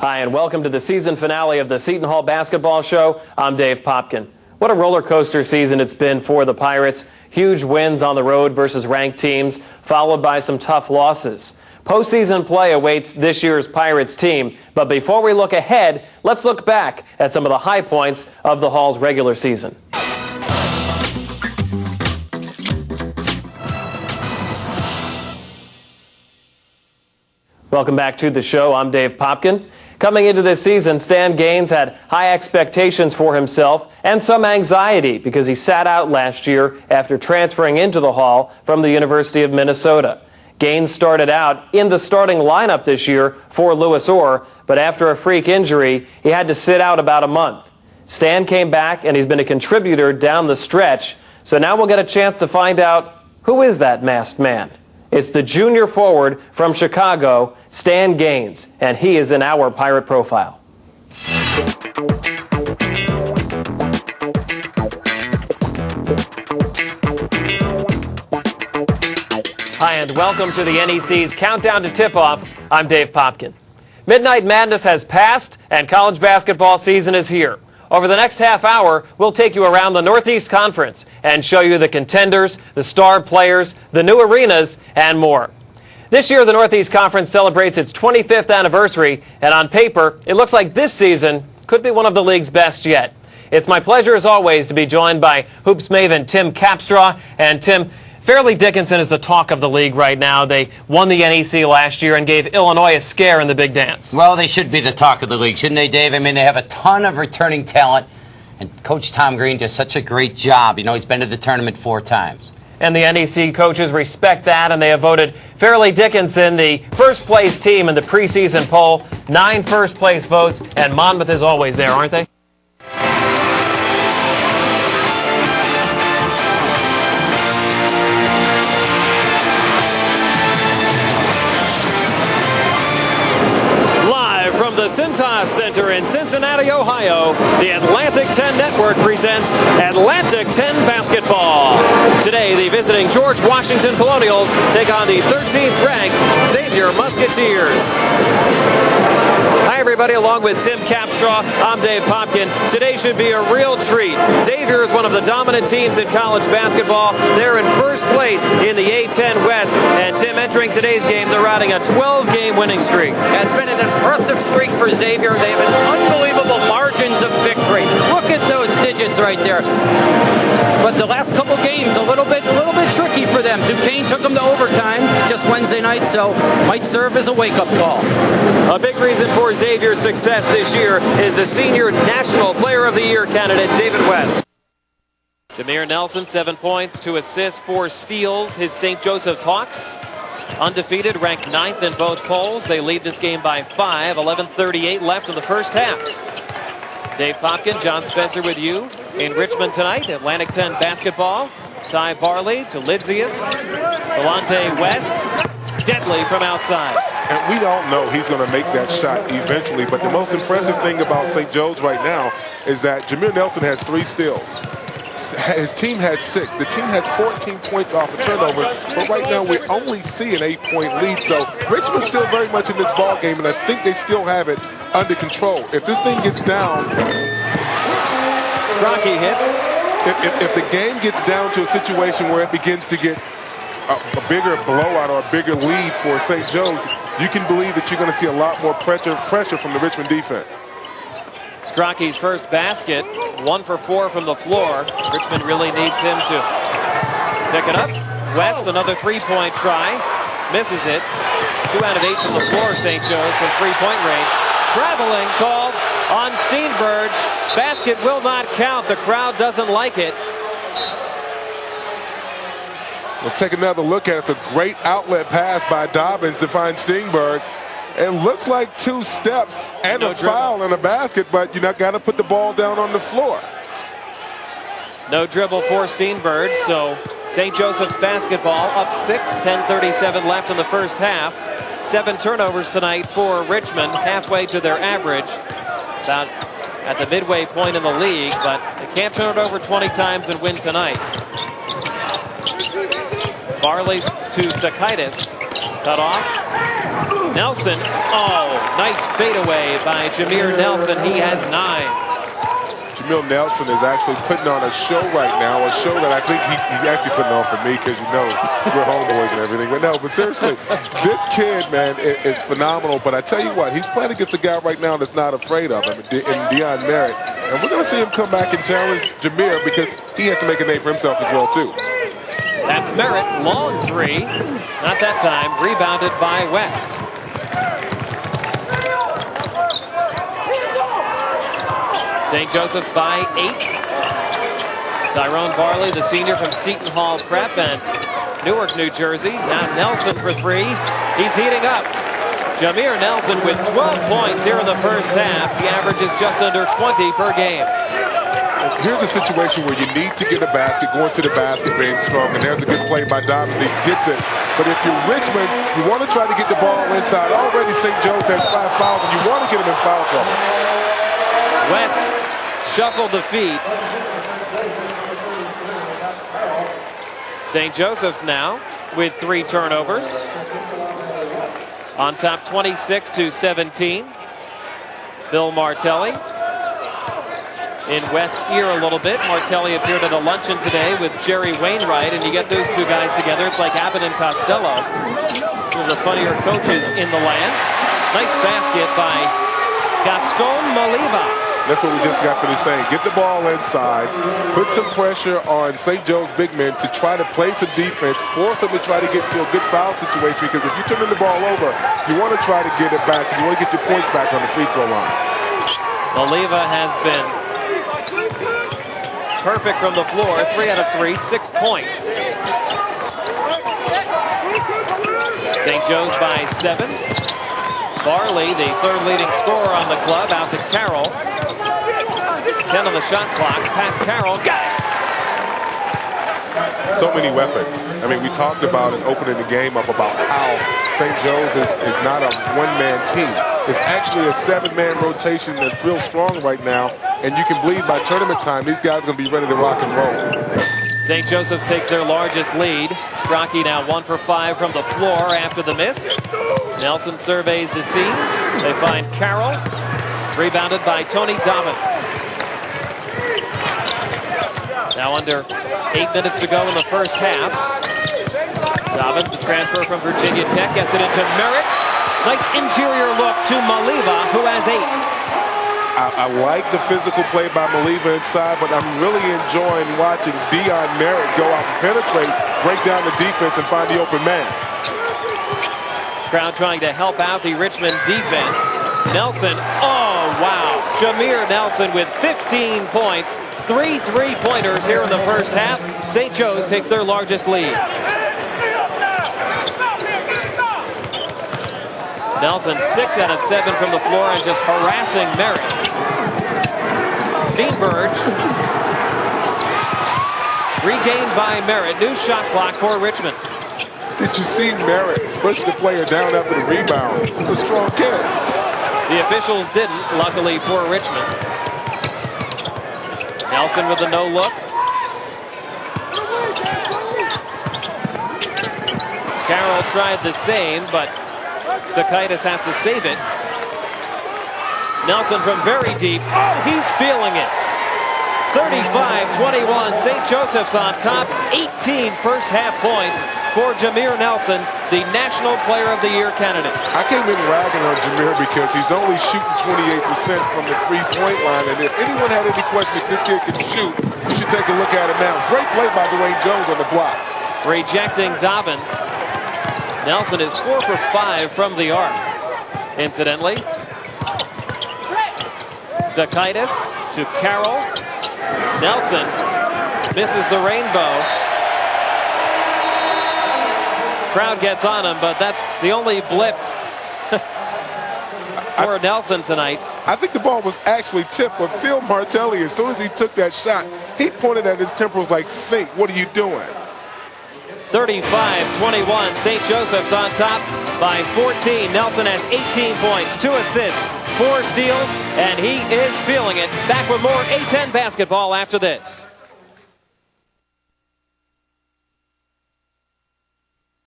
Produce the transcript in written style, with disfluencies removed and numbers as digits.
Hi, and welcome to the season finale of the Seton Hall Basketball Show. I'm Dave Popkin. What a roller coaster season it's been for the Pirates. Huge wins on the road versus ranked teams, followed by some tough losses. Postseason play awaits this year's Pirates team. But before we look ahead, let's look back at some of the high points of the Hall's regular season. Welcome back to the show. I'm Dave Popkin. Coming into this season, Stan Gaines had high expectations for himself and some anxiety because he sat out last year after transferring into the Hall from the University of Minnesota. Gaines started out in the starting lineup this year for Louis Orr, but after a freak injury, he had to sit out about a month. Stan came back, and he's been a contributor down the stretch, so now we'll get a chance to find out who is that masked man. It's the junior forward from Chicago, Stan Gaines, and he is in our Pirate Profile. Hi, and welcome to the NEC's Countdown to Tip-Off. I'm Dave Popkin. Midnight Madness has passed, and college basketball season is here. Over the next half hour, we'll take you around the Northeast Conference and show you the contenders, the star players, the new arenas, and more. This year, the Northeast Conference celebrates its 25th anniversary, and on paper, it looks like this season could be one of the league's best yet. It's my pleasure, as always, to be joined by Hoops maven Tim Capstraw. And Tim, Fairleigh Dickinson is the talk of the league right now. They won the NEC last year and gave Illinois a scare in the big dance. Well, they should be the talk of the league, shouldn't they, Dave? I mean, they have a ton of returning talent, and Coach Tom Green does such a great job. You know, he's been to the tournament 4 times. And the NEC coaches respect that, and they have voted Fairleigh Dickinson the first-place team in the preseason poll. 9 first-place votes, and Monmouth is always there, aren't they? From the Cintas Center in Cincinnati, Ohio, the Atlantic 10 Network presents Atlantic 10 Basketball. Today, the visiting George Washington Colonials take on the 13th ranked Xavier Musketeers. Hi, everybody. Along with Tim Capstraw, I'm Dave Popkin. Today should be a real treat. Xavier is one of the dominant teams in college basketball. They're in first place in the A10 West. And Tim, entering today's game, they're riding a 12-game winning streak. It's been an impressive streak for Xavier. They have an unbelievable margins of victory. Look at those digits right there. But the last couple games, a little bit tricky for them. Duquesne took them to overtime just Wednesday night, so might serve as a wake-up call. A big reason for Xavier's success this year is the senior National Player of the Year candidate, David West. Jameer Nelson, 7 points, 2 assists, 4 steals. His St. Joseph's Hawks, undefeated, ranked 9th in both polls. They lead this game by 5, 11:38 left in the first half. Dave Popkin, John Spencer with you in Richmond tonight. Atlantic 10 basketball. Ty Barley to Lidzius. Delonte West, deadly from outside. And we all know he's going to make that shot eventually, but the most impressive thing about St. Joe's right now is that Jameer Nelson has 3 steals. His team has 6. The team has 14 points off of turnovers, but right now we only see an 8-point lead. So Richmond's still very much in this ball game, and I think they still have it under control. If this thing gets down, Rocky hits. If the game gets down to a situation where it begins to get a bigger blowout or a bigger lead for St. Joe's, you can believe that you're going to see a lot more pressure from the Richmond defense. Scrocky's first basket, 1 for 4 from the floor. Richmond really needs him to pick it up. West, another 3-point try. Misses it. 2 out of 8 from the floor, St. Joe's from 3-point range. Traveling called on Steenberg. Basket will not count. The crowd doesn't like it. We'll take another look at it. It's a great outlet pass by Dobbins to find Steenberg. It looks like 2 steps and a foul in a basket, but you got to put the ball down on the floor. No dribble for Steenberg, so St. Joseph's basketball up 6, 10:37 left in the first half. 7 turnovers tonight for Richmond, halfway to their average, about at the midway point in the league, but they can't turn it over 20 times and win tonight. Barley to Stakaitis. Cut off. Nelson. Oh, nice fadeaway by Jameer Nelson. He has 9. Jamil Nelson is actually putting on a show right now, a show that I think he actually putting on for me because, you know, we're homeboys and everything. But no, but seriously, this kid, man, is phenomenal. But I tell you what, he's playing against a guy right now that's not afraid of him, in Deion Merritt. And we're going to see him come back and challenge Jameer because he has to make a name for himself as well, too. That's Merritt. Long three. Not that time. Rebounded by West. St. Joseph's by 8. Tyrone Barley, the senior from Seton Hall Prep and Newark, New Jersey. Now Nelson for 3. He's heating up. Jameer Nelson with 12 points here in the first half. He averages just under 20 per game. Here's a situation where you need to get a basket, going to the basket being strong, and there's a good play by Dobbins. He gets it. But if you're Richmond, you want to try to get the ball inside. Already St. Joe's has 5 fouls, and you want to get him in foul trouble. West shuffled the feet. St. Joseph's now with 3 turnovers. On top 26-17. Phil Martelli in West's ear a little bit. Martelli appeared at a luncheon today with Jerry Wainwright, and you get those two guys together, it's like Abbott and Costello. One of the funnier coaches in the land. Nice basket by Gaston Moliva. That's what we just got finished saying. Get the ball inside, put some pressure on St. Joe's big men to try to play some defense, force them to try to get into a good foul situation, because if you turn the ball over, you want to try to get it back, and you want to get your points back on the free throw line. Moliva has been perfect from the floor, 3 out of 3, 6 points. St. Joe's by 7. Barley, the 3rd leading scorer on the club, out to Carroll. 10 on the shot clock. Pat Carroll got it. So many weapons. I mean, we talked about it opening the game up about how St. Joe's is not a one-man team. It's actually a 7-man rotation that's real strong right now, and you can believe by tournament time, these guys are going to be ready to rock and roll. St. Joseph's takes their largest lead. Strachey now 1 for 5 from the floor after the miss. Nelson surveys the scene. They find Carroll, rebounded by Tony Dobbins. Now under 8 minutes to go in the first half. Dobbins, the transfer from Virginia Tech, gets it into Merritt. Nice interior look to Moliva, who has 8. I like the physical play by Moliva inside, but I'm really enjoying watching Deion Merritt go out and penetrate, break down the defense, and find the open man. Crowd trying to help out the Richmond defense. Nelson, oh wow. Jameer Nelson with 15 points. 3 3-pointers here in the first half. St. Joe's takes their largest lead. Nelson 6 out of 7 from the floor and just harassing Merritt. Steenberg. Regained by Merritt. New shot clock for Richmond. Did you see Merritt push the player down after the rebound? It's a strong kid. The officials didn't, luckily for Richmond. Nelson with a no-look. Carroll tried the same, but Stakaitis has to save it. Nelson from very deep. Oh, he's feeling it. 35-21. St. Joseph's on top. 18 first-half points for Jameer Nelson, the National Player of the Year candidate. I came in ragging on Jameer because he's only shooting 28% from the three-point line. And if anyone had any question if this kid can shoot, you should take a look at it now. Great play by Dwayne Jones on the block. Rejecting Dobbins. Nelson is 4 for 5 from the arc. Incidentally, Stakaitis to Carroll. Nelson misses the rainbow. Crowd gets on him, but that's the only blip for Nelson tonight. I think the ball was actually tipped, but Phil Martelli, as soon as he took that shot, he pointed at his temples like, think, what are you doing? 35-21, St. Joseph's on top by 14. Nelson has 18 points, 2 assists, 4 steals, and he is feeling it. Back with more A10 basketball after this.